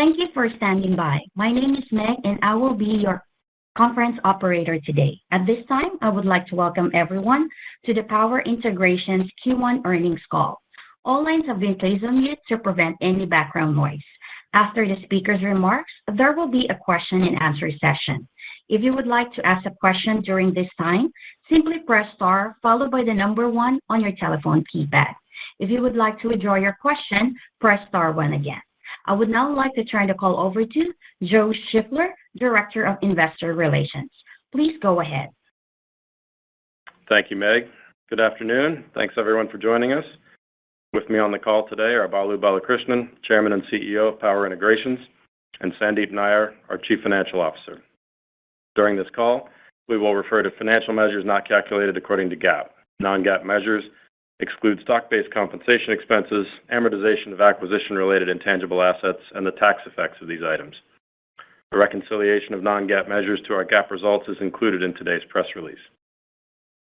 Thank you for standing by. My name is Meg, and I will be your conference operator today. At this time, I would like to welcome everyone to the Power Integrations Q1 earnings call. All lines have been placed on mute to prevent any background noise. After the speaker's remarks, there will be a question and answer session. If you would like to ask a question during this time, simply press star followed by the number 1 on your telephone keypad. If you would like to withdraw your question, press star 1 again. I would now like to turn the call over to Joe Schiffler, Director of Investor Relations. Please go ahead. Thank you, Meg. Good afternoon. Thanks, everyone, for joining us. With me on the call today are Balu Balakrishnan, Chairman and CEO of Power Integrations, and Sandeep Nayyar, our Chief Financial Officer. During this call, we will refer to financial measures not calculated according to GAAP. Non-GAAP measures exclude stock-based compensation expenses, amortization of acquisition-related intangible assets, and the tax effects of these items. A reconciliation of non-GAAP measures to our GAAP results is included in today's press release.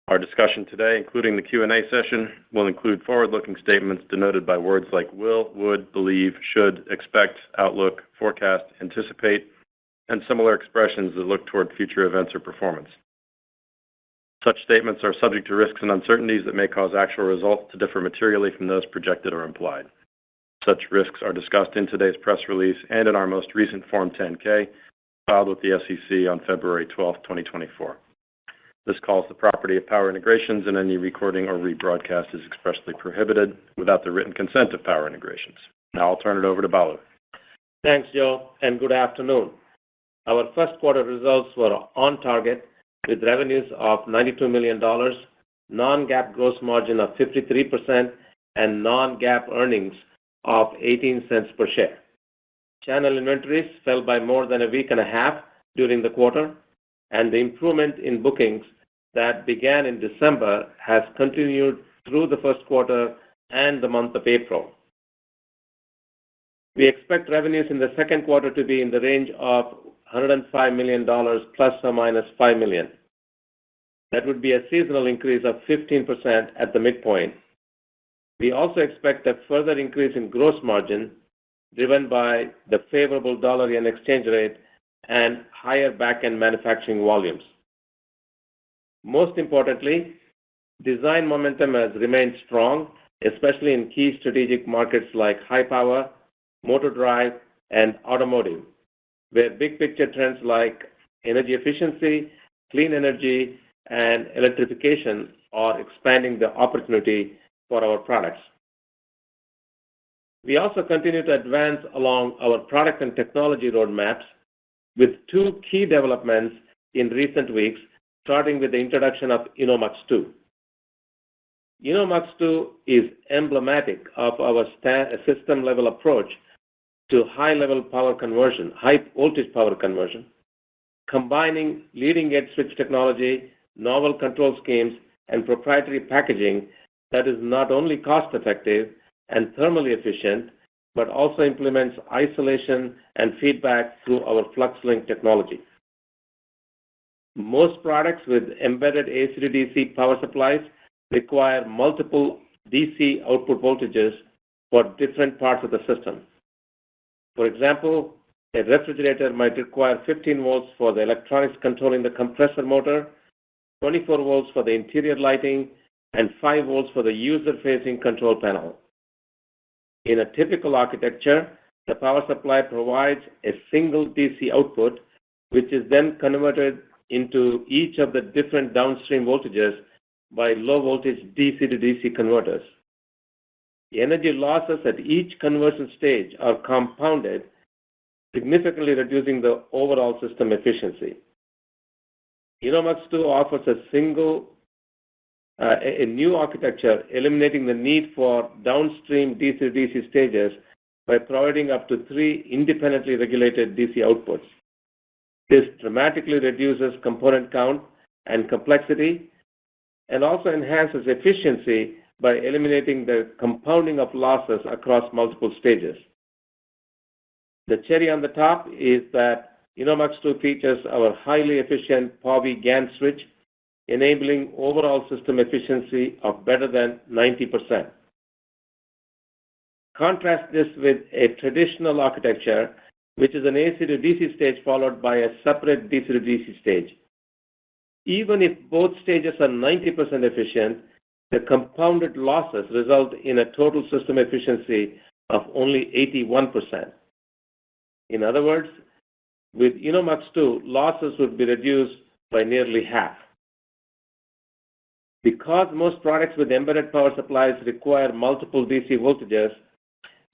Our discussion today, including the Q&A session, will include forward-looking statements denoted by words like will, would, believe, should, expect, outlook, forecast, anticipate, and similar expressions that look toward future events or performance. Such statements are subject to risks and uncertainties that may cause actual results to differ materially from those projected or implied. Such risks are discussed in today's press release and in our most recent Form 10-K filed with the SEC on February 12, 2024. This call is the property of Power Integrations, and any recording or rebroadcast is expressly prohibited without the written consent of Power Integrations. Now I'll turn it over to Balu. Thanks, Joe, and good afternoon. Our first quarter results were on target with revenues of $92 million, non-GAAP gross margin of 53%, and non-GAAP earnings of 18 cents per share. Channel inventories fell by more than a week and a half during the quarter, and the improvement in bookings that began in December has continued through the first quarter and the month of April. We expect revenues in the second quarter to be in the range of $105 million plus or minus $5 million. That would be a seasonal increase of 15% at the midpoint. We also expect a further increase in gross margin driven by the favorable dollar-yen exchange rate and higher back-end manufacturing volumes. Most importantly, design momentum has remained strong, especially in key strategic markets like high power, motor drive, and automotive, where big-picture trends like energy efficiency, clean energy, and electrification are expanding the opportunity for our products. We also continue to advance along our product and technology roadmaps with 2 key developments in recent weeks, starting with the introduction of InnoMux 2. InnoMux 2 is emblematic of our system-level approach to high-level power conversion, high-voltage power conversion, combining leading-edge switch technology, novel control schemes, and proprietary packaging that is not only cost-effective and thermally efficient, but also implements isolation and feedback through our FluxLink technology. Most products with embedded AC-to-DC power supplies require multiple DC output voltages for different parts of the system. For example, a refrigerator might require 15 volts for the electronics controlling the compressor motor, 24 volts for the interior lighting, and 5 volts for the user-facing control panel. In a typical architecture, the power supply provides a single DC output, which is then converted into each of the different downstream voltages by low-voltage DC-to-DC converters. The energy losses at each conversion stage are compounded, significantly reducing the overall system efficiency. InnoMux 2 offers a new architecture, eliminating the need for downstream DC-to-DC stages by providing up to 3 independently regulated DC outputs. This dramatically reduces component count and complexity and also enhances efficiency by eliminating the compounding of losses across multiple stages. The cherry on the top is that InnoMux 2 features our highly efficient POWI GaN switch, enabling overall system efficiency of better than 90%. Contrast this with a traditional architecture which is an AC to DC stage followed by a separate DC to DC stage. Even if both stages are 90% efficient, the compounded losses result in a total system efficiency of only 81%. In other words, with InnoMux-2, losses would be reduced by nearly half. Because most products with embedded power supplies require multiple DC voltages,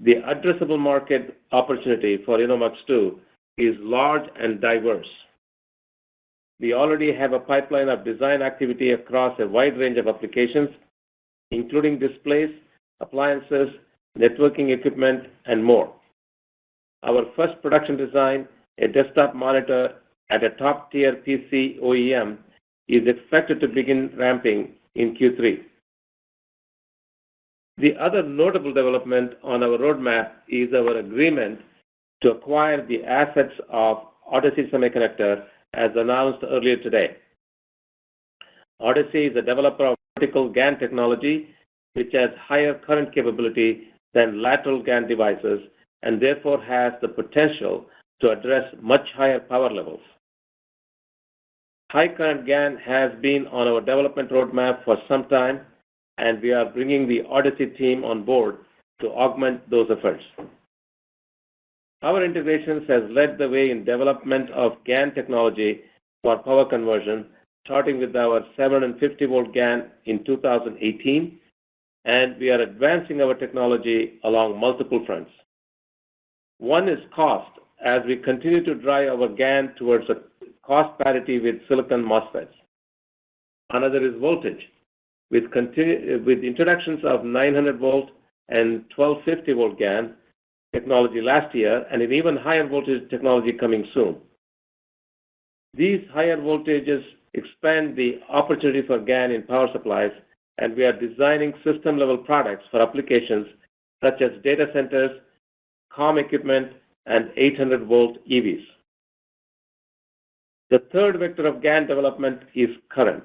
the addressable market opportunity for InnoMux-2 is large and diverse. We already have a pipeline of design activity across a wide range of applications, including displays, appliances, networking equipment, and more. Our first production design, a desktop monitor at a top-tier PC OEM, is expected to begin ramping in Q3. The other notable development on our roadmap is our agreement to acquire the assets of Odyssey Semiconductor, as announced earlier today. Odyssey is a developer of vertical GaN technology, which has higher current capability than lateral GaN devices and therefore has the potential to address much higher power levels. High current GaN has been on our development roadmap for some time, and we are bringing the Odyssey team on board to augment those efforts. Power Integrations has led the way in development of GaN technology for power conversion, starting with our 750-volt GaN in 2018, and we are advancing our technology along multiple fronts. One is cost, as we continue to drive our GaN towards a cost parity with silicon MOSFETs. Another is voltage, with introductions of 900-volt and 1250-volt GaN technology last year, and an even higher voltage technology coming soon. These higher voltages expand the opportunity for GaN in power supplies, and we are designing system-level products for applications such as data centers, comm equipment, and 800-volt EVs. The third vector of GaN development is current.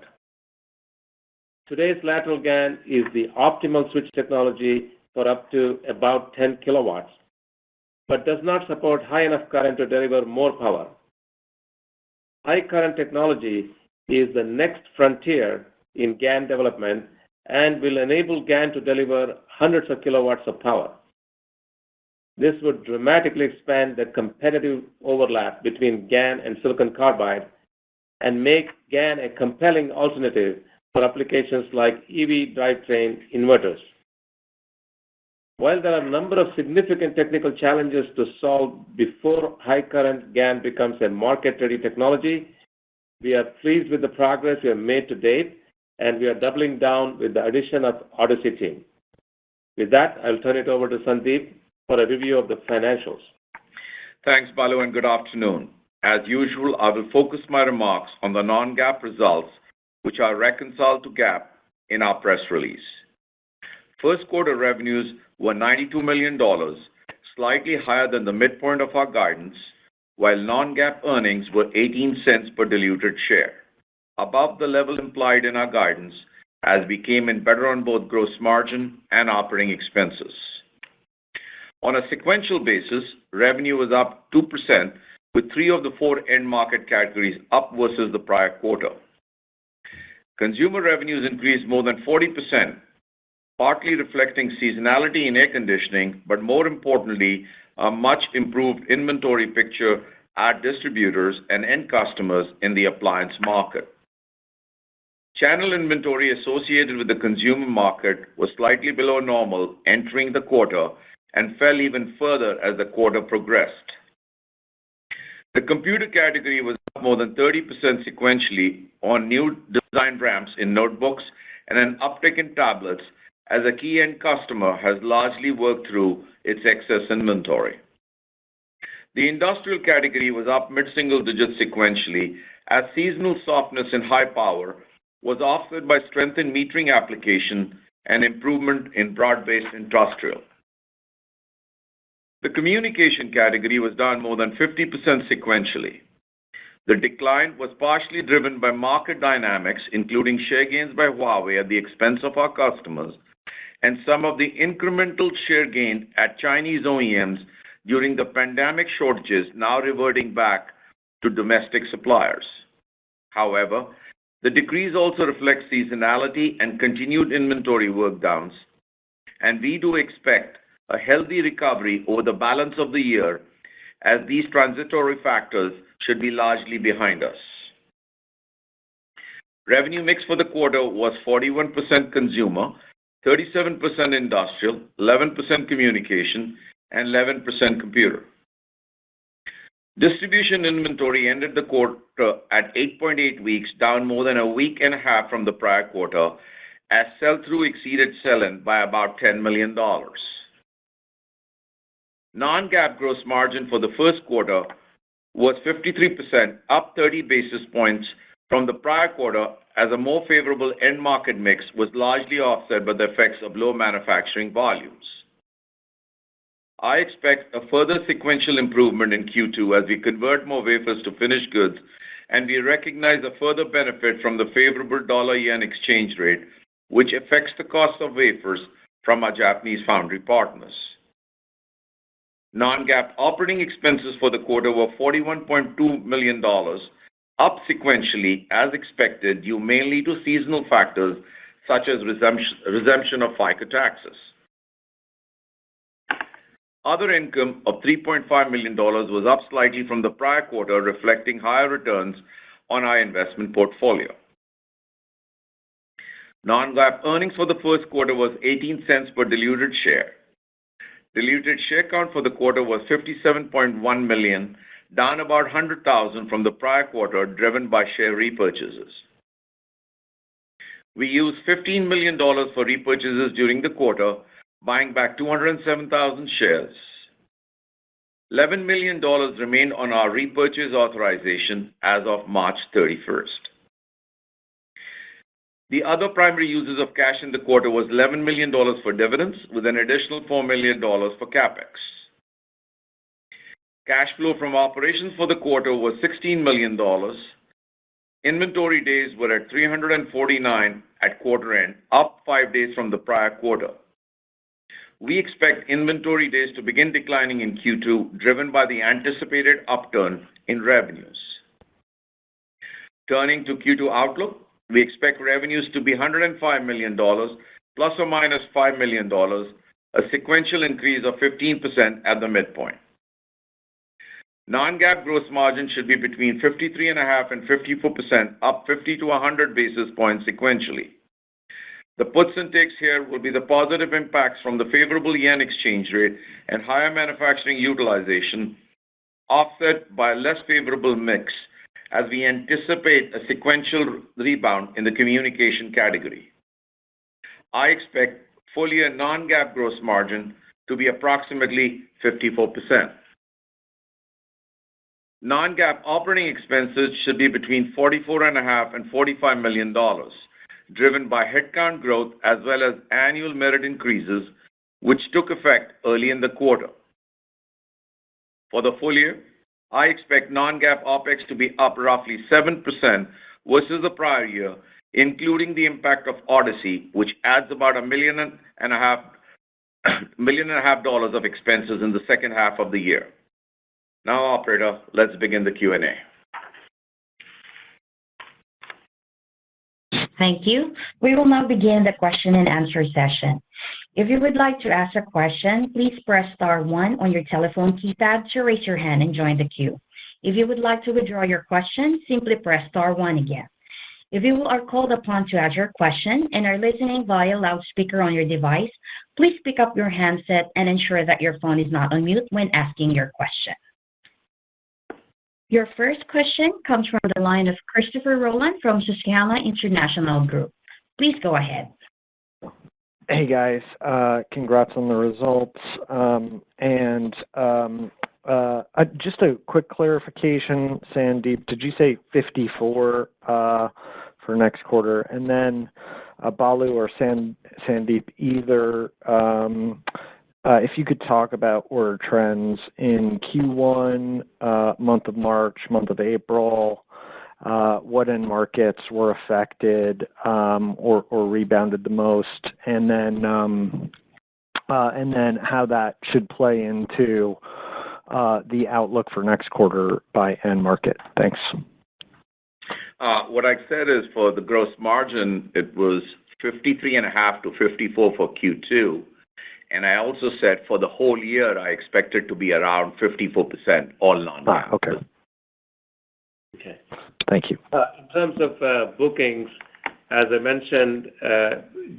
Today's lateral GaN is the optimal switch technology for up to about 10 kilowatts, but does not support high enough current to deliver more power. High current technology is the next frontier in GaN development and will enable GaN to deliver hundreds of kilowatts of power. This would dramatically expand the competitive overlap between GaN and silicon carbide and make GaN a compelling alternative for applications like EV drivetrain inverters. While there are a number of significant technical challenges to solve before high current GaN becomes a market-ready technology, we are pleased with the progress we have made to date, and we are doubling down with the addition of Odyssey team. With that, I'll turn it over to Sandeep for a review of the financials. Thanks, Balu, and good afternoon. As usual, I will focus my remarks on the non-GAAP results, which are reconciled to GAAP in our press release. First quarter revenues were $92 million, slightly higher than the midpoint of our guidance, while non-GAAP earnings were 18 cents per diluted share, above the level implied in our guidance as we came in better on both gross margin and operating expenses. On a sequential basis, revenue was up 2%, with 3 of the 4 end market categories up versus the prior quarter. Consumer revenues increased more than 40%, partly reflecting seasonality in air conditioning, but more importantly, a much improved inventory picture at distributors and end customers in the appliance market. Channel inventory associated with the consumer market was slightly below normal entering the quarter and fell even further as the quarter progressed. The computer category was up more than 30% sequentially on new design ramps in notebooks and an uptick in tablets as a key end customer has largely worked through its excess inventory. The industrial category was up mid-single digits sequentially as seasonal softness in high power was offset by strength in metering application and improvement in broad-based industrial. The communication category was down more than 50% sequentially. The decline was partially driven by market dynamics, including share gains by Huawei at the expense of our customers, and some of the incremental share gain at Chinese OEMs during the pandemic shortages now reverting back to domestic suppliers. However, the decrease also reflects seasonality and continued inventory work downs, and we do expect a healthy recovery over the balance of the year as these transitory factors should be largely behind us. Revenue mix for the quarter was 41% consumer, 37% industrial, 11% communication, and 11% computer. Distribution inventory ended the quarter at 8.8 weeks, down more than a week and a half from the prior quarter, as sell-through exceeded sell-in by about $10 million. Non-GAAP gross margin for the first quarter was 53%, up 30 basis points from the prior quarter, as a more favorable end market mix was largely offset by the effects of low manufacturing volumes. I expect a further sequential improvement in Q2 as we convert more wafers to finished goods, and we recognize a further benefit from the favorable dollar-yen exchange rate, which affects the cost of wafers from our Japanese foundry partners. Non-GAAP operating expenses for the quarter were $41.2 million, up sequentially as expected, due mainly to seasonal factors such as resumption of FICA taxes. Other income of $3.5 million was up slightly from the prior quarter, reflecting higher returns on our investment portfolio. Non-GAAP earnings for the first quarter was 18 cents per diluted share. Diluted share count for the quarter was 57.1 million, down about 100,000 from the prior quarter, driven by share repurchases. We used $15 million for repurchases during the quarter, buying back 207,000 shares. $11 million remained on our repurchase authorization as of March 31st. The other primary uses of cash in the quarter was $11 million for dividends, with an additional $4 million for CapEx. Cash flow from operations for the quarter was $16 million. Inventory days were at 349 at quarter end, up 5 days from the prior quarter. We expect inventory days to begin declining in Q2, driven by the anticipated upturn in revenues. Turning to Q2 outlook, we expect revenues to be $105 million, plus or minus $5 million, a sequential increase of 15% at the midpoint. Non-GAAP gross margin should be between 53.5% and 54%, up 50 to 100 basis points sequentially. The puts and takes here will be the positive impacts from the favorable yen exchange rate and higher manufacturing utilization, offset by a less favorable mix as we anticipate a sequential rebound in the communication category. I expect full-year non-GAAP gross margin to be approximately 54%. Non-GAAP operating expenses should be between $44.5 and $45 million, driven by headcount growth as well as annual merit increases, which took effect early in the quarter. For the full year, I expect non-GAAP OpEx to be up roughly 7% versus the prior year, including the impact of Odyssey, which adds about $1.5 million of expenses in the second half of the year. Now, operator, let's begin the Q&A. Thank you. We will now begin the question and answer session. If you would like to ask a question, please press star 1 on your telephone keypad to raise your hand and join the queue. If you would like to withdraw your question, simply press star 1 again. If you are called upon to ask your question and are listening via loudspeaker on your device, please pick up your handset and ensure that your phone is not on mute when asking your question. Your first question comes from the line of Christopher Rowland from Susquehanna International Group. Please go ahead. Hey, guys. Congrats on the results. Just a quick clarification, Sandeep, did you say 54 for next quarter? And then Balu or Sandeep, either if you could talk about order trends in Q1, month of March, month of April, what end markets were affected or rebounded the most, and then how that should play into the outlook for next quarter by end market? Thanks. What I said is for the gross margin, it was 53.5 to 54 for Q2. And I also said for the whole year, I expect it to be around 54%, all non-GAAP. Okay. Okay. Thank you. In terms of bookings, as I mentioned,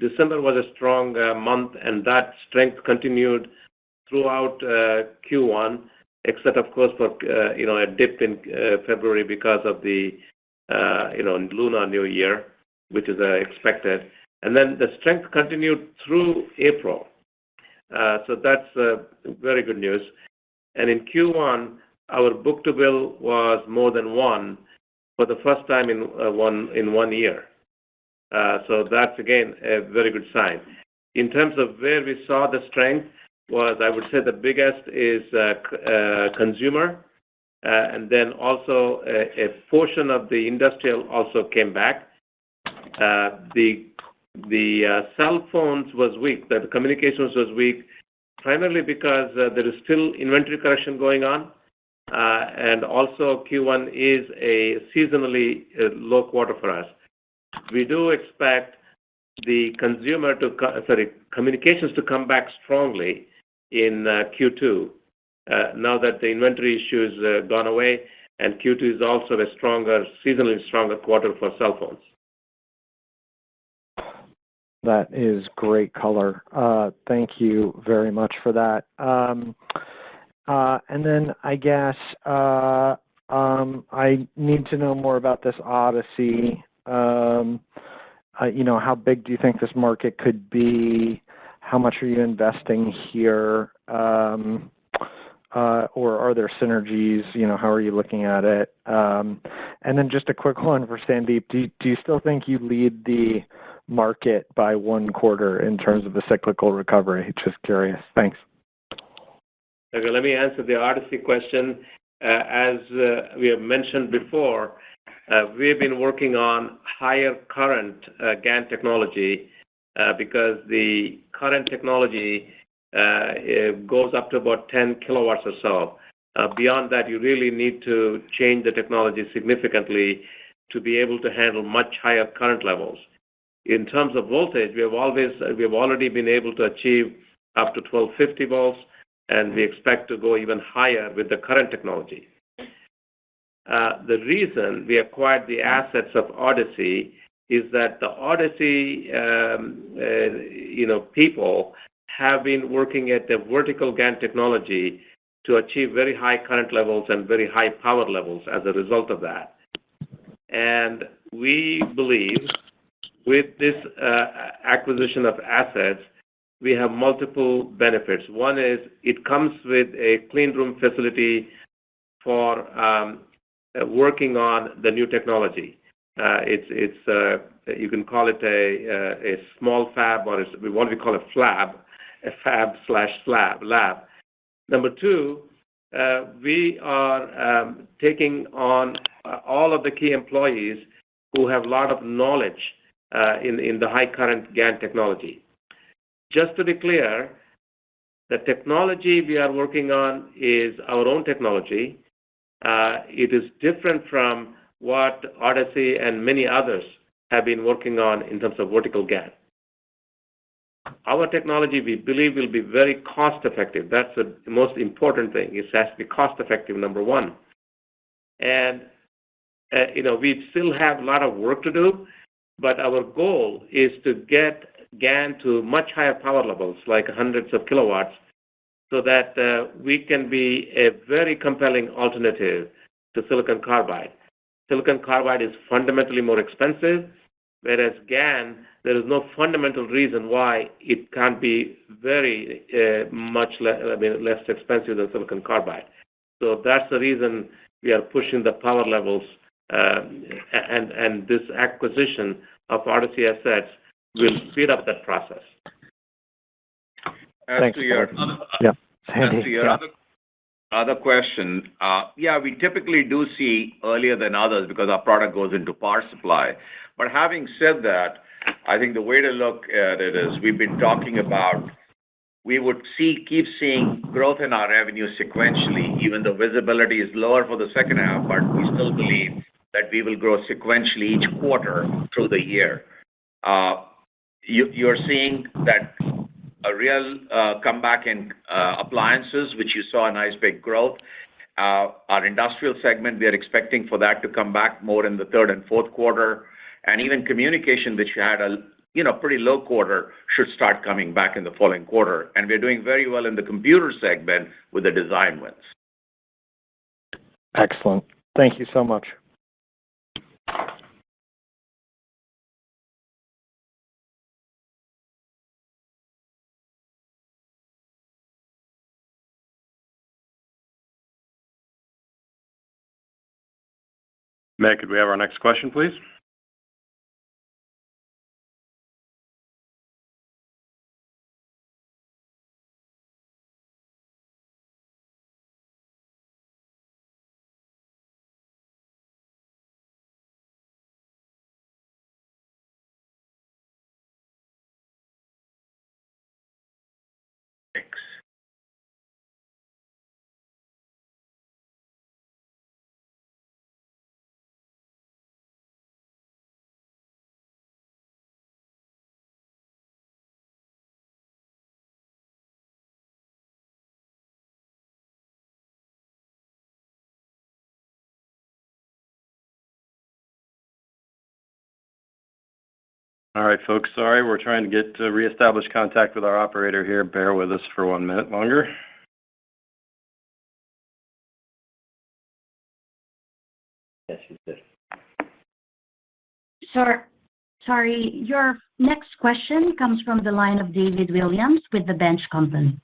December was a strong month, and that strength continued throughout Q1, except, of course, for a dip in February because of the Lunar New Year, which is expected. And then the strength continued through April. So that's very good news. And in Q1, our book-to-bill was more than 1 for the first time in 1 year. So that's, again, a very good sign. In terms of where we saw the strength was, I would say the biggest is consumer, and then also a portion of the industrial also came back. The cell phones was weak. The communications was weak, primarily because there is still inventory correction going on, and also Q1 is a seasonally low quarter for us. We do expect the communications to come back strongly in Q2, now that the inventory issues gone away, and Q2 is also a seasonally stronger quarter for cell phones. That is great color. Thank you very much for that. And then I guess I need to know more about this Odyssey. How big do you think this market could be? How much are you investing here? Or are there synergies? How are you looking at it? And then just a quick one for Sandeep. Do you still think you lead the market by 1 quarter in terms of the cyclical recovery? Just curious. Thanks. Okay, let me answer the Odyssey question. As we have mentioned before, we have been working on higher current GaN technology because the current technology goes up to about 10 kilowatts or so. Beyond that, you really need to change the technology significantly to be able to handle much higher current levels. In terms of voltage, we have already been able to achieve up to 1250 volts, and we expect to go even higher with the current technology. The reason we acquired the assets of Odyssey is that the Odyssey people have been working at the vertical GaN technology to achieve very high current levels and very high power levels as a result of that. And we believe with this acquisition of assets, we have multiple benefits. One is it comes with a clean room facility for working on the new technology. You can call it a small fab, or what we call a flab, a fab/lab. Number 2, we are taking on all of the key employees who have a lot of knowledge in the high current GaN technology. Just to be clear, the technology we are working on is our own technology. It is different from what Odyssey and many others have been working on in terms of vertical GaN. Our technology, we believe, will be very cost-effective. That's the most important thing. It has to be cost-effective, number 1. And, we still have a lot of work to do, but our goal is to get GaN to much higher power levels, like hundreds of kilowatts, so that we can be a very compelling alternative to silicon carbide. Silicon carbide is fundamentally more expensive, whereas GaN, there is no fundamental reason why it can't be very much less expensive than silicon carbide. So that's the reason we are pushing the power levels, and this acquisition of Odyssey assets will speed up that process. Thanks. To your other question, we typically do see earlier than others because our product goes into power supply. But having said that, I think the way to look at it is we've been talking about we would keep seeing growth in our revenue sequentially, even though visibility is lower for the second half, but we still believe that we will grow sequentially each quarter through the year. You're seeing that a real comeback in appliances, which you saw a nice big growth. Our industrial segment, we are expecting for that to come back more in the third and fourth quarter. And even communication, which had a pretty low quarter, should start coming back in the following quarter. And we're doing very well in the computer segment with the design wins. Excellent. Thank you so much. Meg, could we have our next question, please? Thanks. All right, folks. Sorry, we're trying to get reestablish contact with our operator here. Bear with us for 1 minute longer. Yes, she's there. Sir, sorry, your next question comes from the line of David Williams with The Bench Company.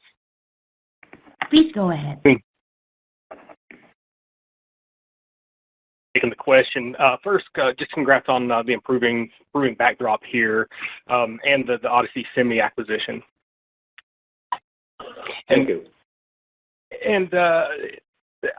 Please go ahead. Taking the question. First, just congrats on the improving backdrop here and the Odyssey Semi acquisition. Thank you. And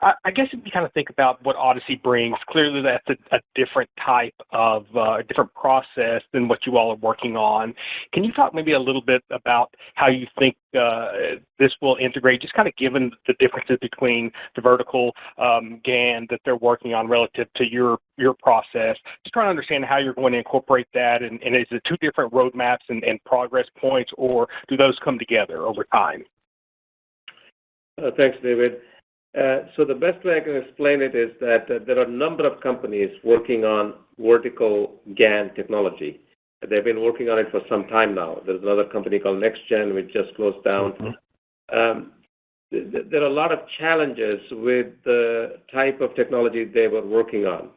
I guess if you kind of think about what Odyssey brings, clearly that's a different type of different process than what you all are working on. Can you talk maybe a little bit about how you think this will integrate, just kind of given the differences between the vertical GaN that they're working on relative to your process? Just trying to understand how you're going to incorporate that, and is it two different roadmaps and progress points, or do those come together over time? Thanks, David. So the best way I can explain it is that there are a number of companies working on vertical GaN technology. They've been working on it for some time now. There's another company called NextGen, which just closed down. There are a lot of challenges with the type of technology they were working on.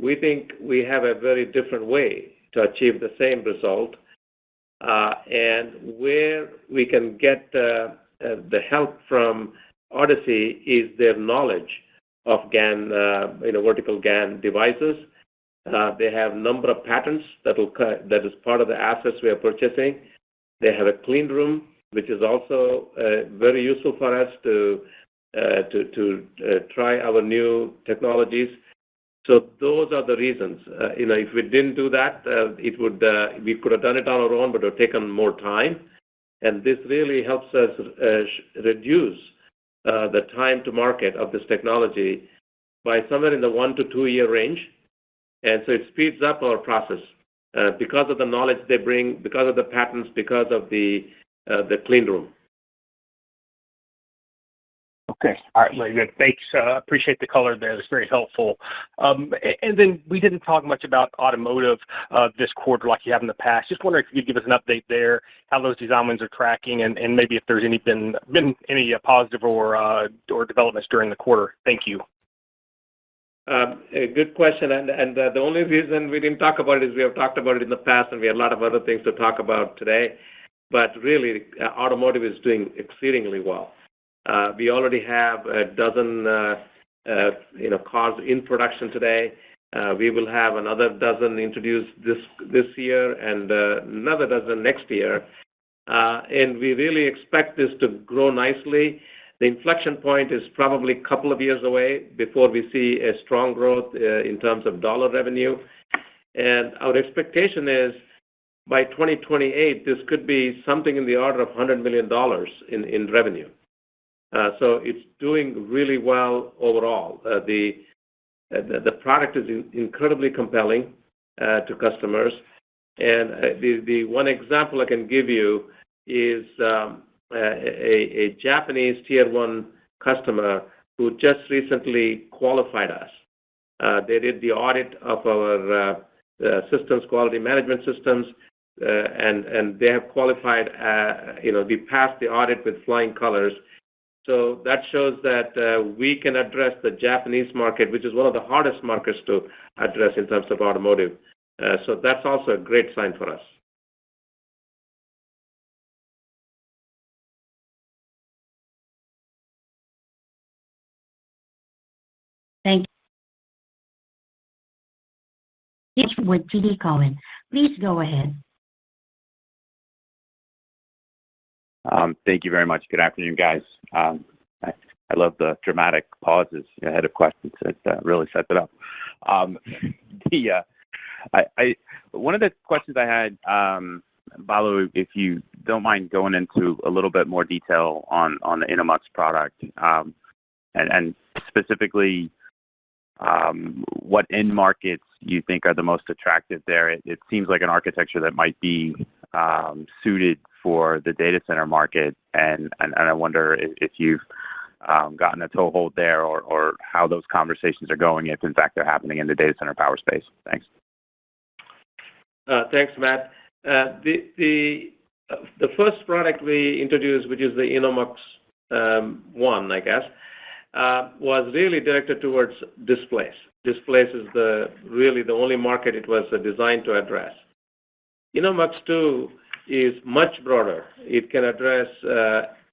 We think we have a very different way to achieve the same result, and where we can get the help from Odyssey is their knowledge of GaN, vertical GaN devices. They have a number of patents that is part of the assets we are purchasing. They have a clean room, which is also very useful for us to try our new technologies. So those are the reasons. If we didn't do that, we could have done it on our own, but it would have taken more time. And this really helps us reduce the time to market of this technology by somewhere in the 1 to 2 year range. And so it speeds up our process because of the knowledge they bring, because of the patents, because of the clean room. Okay. All right, very good. Thanks. Appreciate the color there. It's very helpful. And then we didn't talk much about automotive this quarter like you have in the past. Just wondering if you could give us an update there, how those design wins are tracking, and maybe if there's been any positive or developments during the quarter. Thank you. A good question. And the only reason we didn't talk about it is we have talked about it in the past, and we had a lot of other things to talk about today. But really, automotive is doing exceedingly well. We already have a dozen cars in production today. We will have another dozen introduced this year and another dozen next year. And we really expect this to grow nicely. The inflection point is probably a couple of years away before we see a strong growth in terms of dollar revenue. And our expectation is by 2028, this could be something in the order of $100 million in revenue. So it's doing really well overall. The product is incredibly compelling to customers. And the one example I can give you is a Japanese Tier 1 customer who just recently qualified us. They did the audit of our systems, quality management systems, and they have qualified, we passed the audit with flying colors. So that shows that we can address the Japanese market, which is one of the hardest markets to address in terms of automotive. So that's also a great sign for us. Thank you. With TD Cowen. Please go ahead. Thank you very much. Good afternoon, guys. I love the dramatic pauses ahead of questions. It really sets it up. One of the questions I had, Balu, if you don't mind going into a little bit more detail on the InnoMux product, and specifically what end markets you think are the most attractive there. It seems like an architecture that might be suited for the data center market, and I wonder if you've gotten a toehold there, or how those conversations are going, if in fact they're happening in the data center power space. Thanks. Thanks, Matt. The first product we introduced, which is the InnoMux 1, I guess, was really directed towards displays. Displays is really the only market it was designed to address. InnoMux 2 is much broader. It can address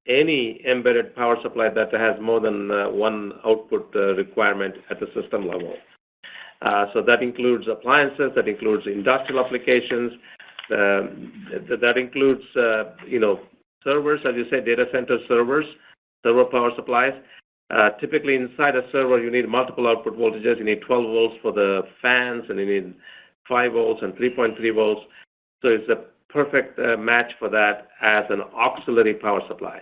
any embedded power supply that has more than one output requirement at the system level. So that includes appliances, that includes industrial applications, that includes servers, as you say, data center servers, server power supplies. Typically inside a server, you need multiple output voltages. You need 12 volts for the fans, and you need 5 volts and 3.3 volts. So it's a perfect match for that as an auxiliary power supply.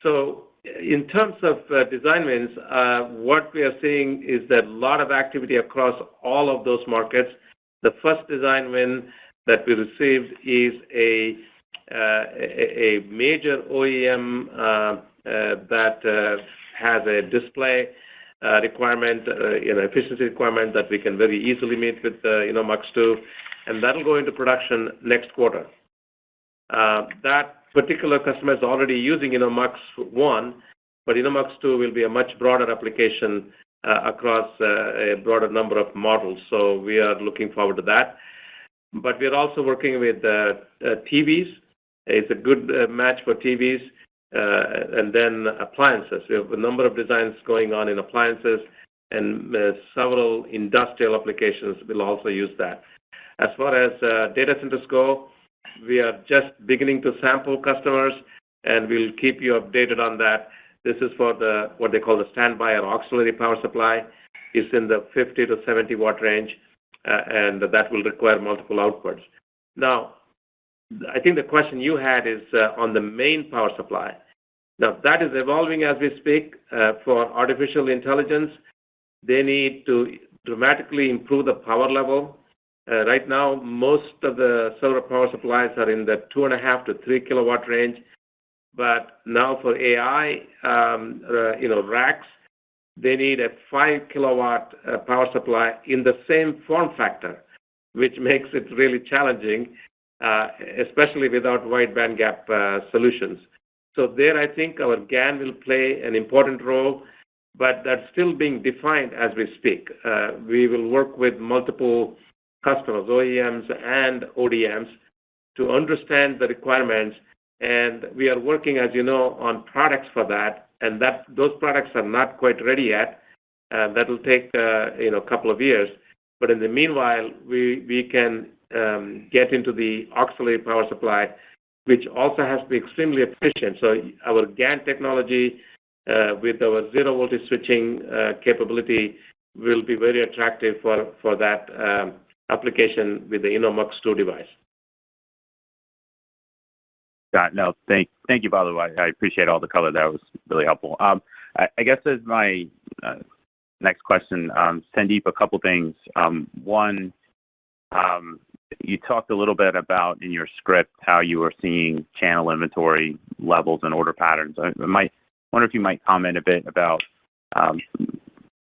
So in terms of design wins, what we are seeing is that a lot of activity across all of those markets. The first design win that we received is a major OEM that has a display requirement, efficiency requirement that we can very easily meet with InnoMux 2, and that'll go into production next quarter. That particular customer is already using InnoMux 1, but InnoMux 2 will be a much broader application across a broader number of models. So we are looking forward to that. But we're also working with TVs. It's a good match for TVs. And then appliances. We have a number of designs going on in appliances, and several industrial applications will also use that. As far as data centers go, we are just beginning to sample customers, and we'll keep you updated on that. This is for what they call the standby or auxiliary power supply. It's in the 50 to 70 watt range, and that will require multiple outputs. Now, I think the question you had is on the main power supply. Now, that is evolving as we speak. For artificial intelligence, they need to dramatically improve the power level. Right now, most of the server power supplies are in the 2.5 to 3 kilowatt range. But now for AI, racks, they need a 5 kilowatt power supply in the same form factor, which makes it really challenging, especially without wide bandgap solutions. So there, I think our GaN will play an important role, but that's still being defined as we speak. We will work with multiple customers, OEMs and ODMs, to understand the requirements, and we are working, as you know, on products for that, and those products are not quite ready yet. That will take a couple of years, but in the meanwhile, we can get into the auxiliary power supply, which also has to be extremely efficient. So our GaN technology with our zero voltage switching capability will be very attractive for that application with the InnoMux-2 device. Got it. No, thank you, Balu. I appreciate all the color. That was really helpful. I guess as my next question, Sandeep, a couple things. One, you talked a little bit about in your script how you were seeing channel inventory levels and order patterns. I wonder if you might comment a bit about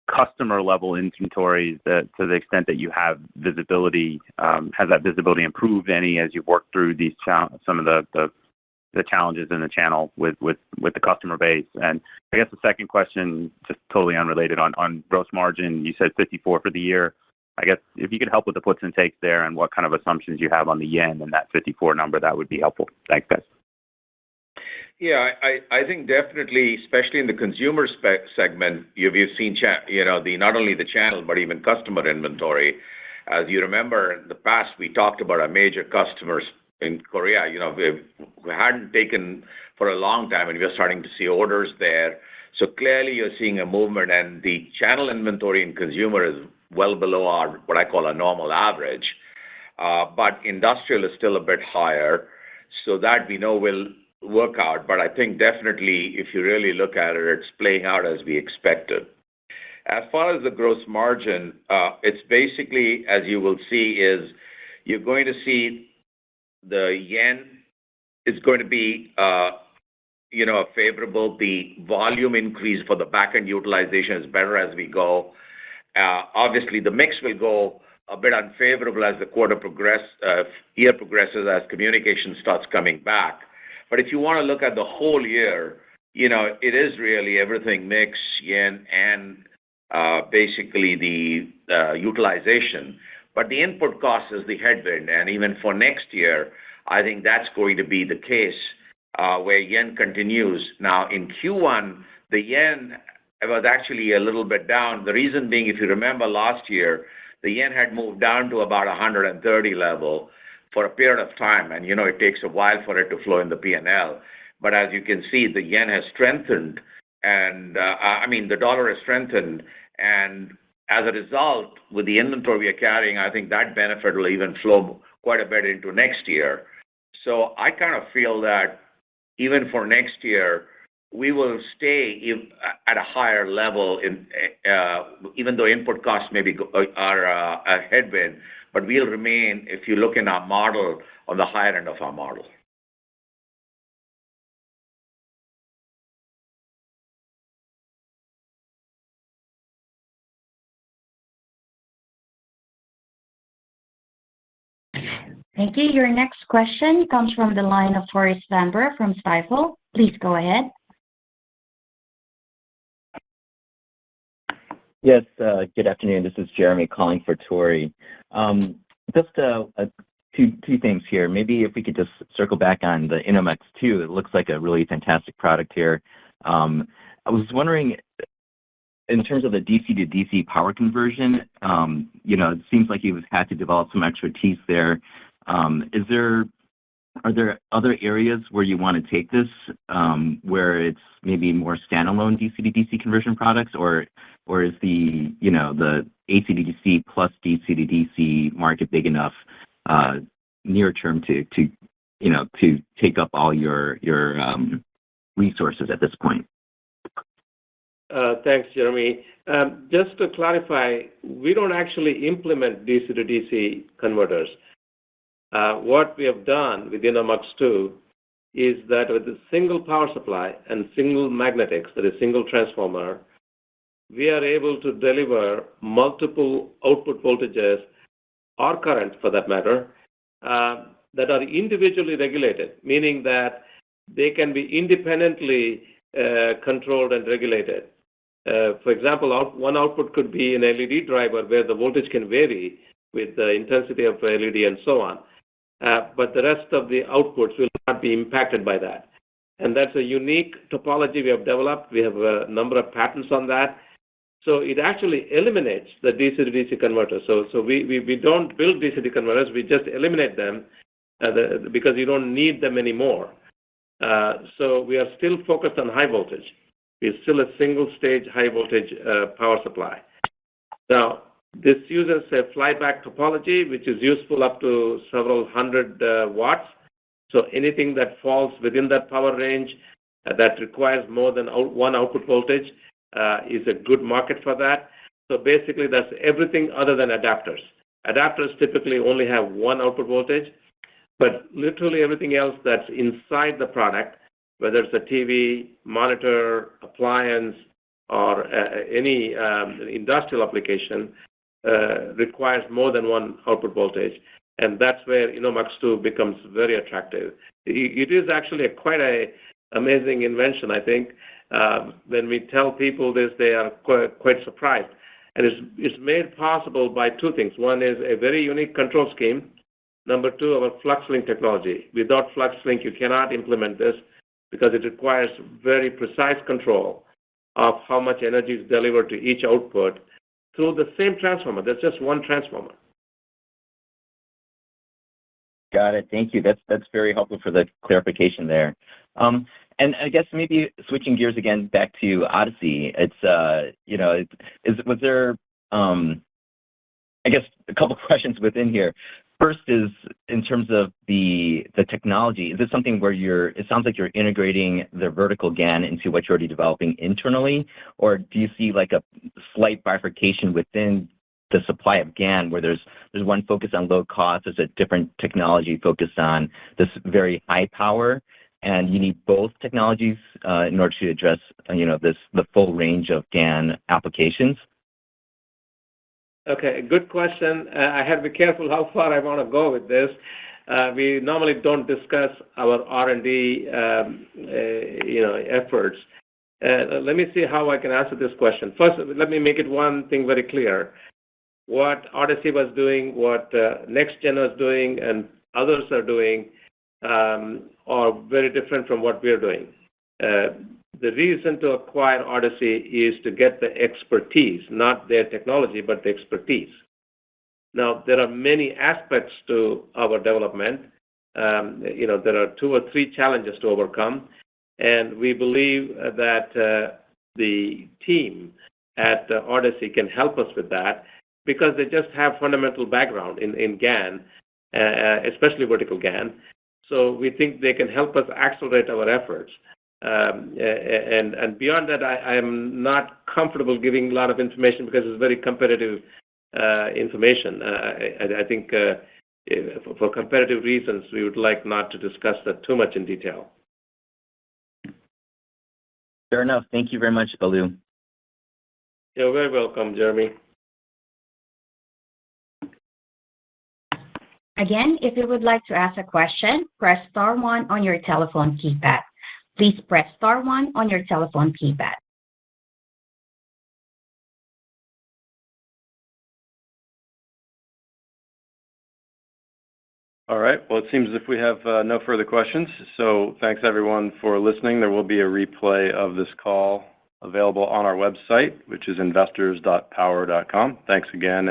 customer level inventories, that to the extent that you have visibility, has that visibility improved any as you've worked through these some of the challenges in the channel with the customer base? And I guess the second question, just totally unrelated, on gross margin, you said 54 for the year. I guess if you could help with the puts and takes there and what kind of assumptions you have on the yen and that 54 number, that would be helpful. Thanks, guys. Yeah, I think definitely, especially in the consumer segment, you've seen not only the channel but even customer inventory. As you remember, in the past we talked about our major customers in Korea. We hadn't taken for a long time, and we're starting to see orders there. So clearly, you're seeing a movement, and the channel inventory in consumer is well below our what I call a normal average. But industrial is still a bit higher, so that we know will work out. But I think definitely, if you really look at it, it's playing out as we expected. As far as the gross margin, it's basically, as you will see, is you're going to see the yen is going to be, favorable. The volume increase for the back-end utilization is better as we go. Obviously, the mix will go a bit unfavorable as the year progresses, as communication starts coming back. But if you want to look at the whole year, it is really everything mix, yen, and basically the utilization. But the input cost is the headwind, and even for next year, I think that's going to be the case where yen continues. Now, in Q1, the yen was actually a little bit down. The reason being, if you remember last year, the yen had moved down to about 130 level for a period of time, and it takes a while for it to flow in the P&L. But as you can see, the yen has strengthened, and the dollar has strengthened, and as a result, with the inventory we are carrying, I think that benefit will even flow quite a bit into next year. So I kind of feel that even for next year, we will stay at a higher level, even though input costs maybe are a headwind, but we'll remain, if you look in our model, on the higher end of our model. Thank you. Your next question comes from the line of Tore Svanberg from Stifel. Please go ahead. Yes, good afternoon. This is Jeremy calling for Tore. Just two things here. Maybe if we could just circle back on the InnoMux-2. It looks like a really fantastic product here. I was wondering, in terms of the DC to DC power conversion, it seems like you've had to develop some expertise there. Are there other areas where you want to take this, where it's maybe more standalone DC to DC conversion products, or is the AC to DC plus DC to DC market big enough near term to take up all your resources at this point? Thanks, Jeremy. Just to clarify, we don't actually implement DC to DC converters. What we have done with InnoMux-2 is that with a single power supply and single magnetics, that is single transformer, we are able to deliver multiple output voltages or current, for that matter, that are individually regulated, meaning that they can be independently controlled and regulated. For example, one output could be an LED driver where the voltage can vary with the intensity of the LED and so on. But the rest of the outputs will not be impacted by that. And that's a unique topology we have developed. We have a number of patents on that. So it actually eliminates the DC to DC converters. So we don't build DC to DC converters. We just eliminate them because you don't need them anymore. So we are still focused on high voltage. It's still a single-stage high-voltage power supply. Now, This uses a flyback topology, which is useful up to several hundred watts. So anything that falls within that power range that requires more than one output voltage is a good market for that. So basically, that's everything other than adapters. Adapters typically only have one output voltage, but literally everything else that's inside the product, whether it's a TV, monitor, appliance, or any industrial application, requires more than one output voltage. And that's where InnoMux-2 becomes very attractive. It is actually quite an amazing invention, I think. When we tell people this, they are quite surprised. And it's made possible by two things. One is a very unique control scheme. Number two, our FluxLink technology. Without FluxLink, you cannot implement this because it requires very precise control of how much energy is delivered to each output through the same transformer. There's just one transformer. Got it. Thank you. That's very helpful for the clarification there. And I guess maybe switching gears again back to Odyssey. It's was there I guess a couple questions within here. First is in terms of the technology. Is this something where it sounds like you're integrating the vertical GaN into what you're already developing internally, or do you see like a slight bifurcation within the supply of GaN where there's one focus on low cost, there's a different technology focused on this very high power, and you need both technologies in order to address the full range of GaN applications? Okay, good question. I have to be careful how far I want to go with this. We normally don't discuss our R&D, efforts. Let me see how I can answer this question. First, let me make it one thing very clear. What Odyssey was doing, what NextGen was doing, and others are doing are very different from what we're doing. The reason to acquire Odyssey is to get the expertise, not their technology, but the expertise. Now, there are many aspects to our development. There are 2 or 3 challenges to overcome, and we believe that the team at Odyssey can help us with that because they just have fundamental background in GaN, especially vertical GaN. So we think they can help us accelerate our efforts. And beyond that, I am not comfortable giving a lot of information because it's very competitive information. I think for competitive reasons, we would like not to discuss that too much in detail. Fair enough. Thank you very much, Balu. You're very welcome, Jeremy. Again, if you would like to ask a question, press star 1 on your telephone keypad. Please press star 1 on your telephone keypad. All right. Well, it seems as if we have no further questions. So thanks, everyone, for listening. There will be a replay of this call available on our website, which is investors.power.com. Thanks again.